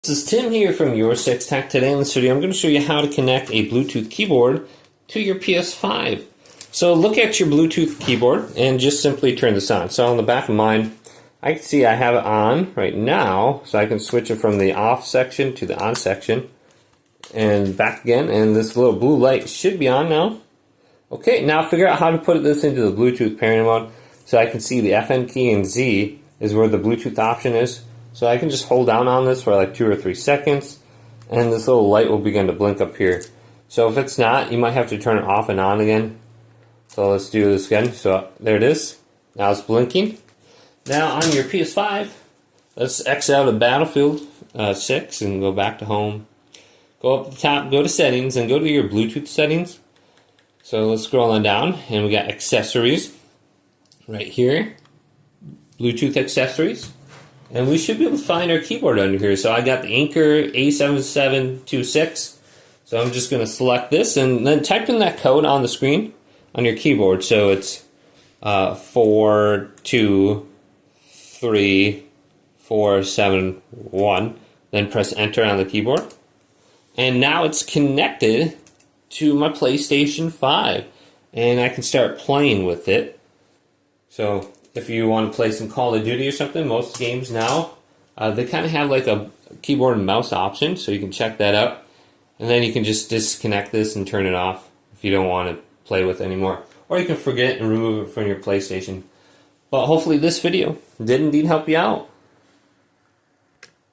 This is Tim here from Your Six Tech. Today in this video I'm going to show you how to connect a Bluetooth keyboard to your PS5. So look at your Bluetooth keyboard and just simply turn this on. So on the back of mine, I can see I have it on right now, so I can switch it from the off section to the on section and back again, and this little blue light should be on now. Okay, now figure out how to put this into the Bluetooth pairing mode. So I can see the FN key and Z is where the Bluetooth option is. So I can just hold down on this for like 2 or 3 seconds, and this little light will begin to blink up here. So if it's not, you might have to turn it off and on again. So let's do this again. So there it is. Now it's blinking. Now on your PS5, let's X out of Battlefield 6 and go back to home. Go up the top, go to settings, and go to your Bluetooth settings. So let's scroll on down, and we got accessories right here. Bluetooth accessories. And we should be able to find our keyboard under here. So I got the Anchor A7726. So I'm just going to select this and then type in that code on the screen on your keyboard. So it's 423471. Then press enter on the keyboard. And now it's connected to my PlayStation 5. And I can start playing with it. So if you want to play some Call of Duty or something, most games now, they kind of have like a keyboard and mouse option, so you can check that out. And then you can just disconnect this and turn it off if you don't want to play with it anymore. Or you can forget and remove it from your PlayStation. But hopefully this video did indeed help you out.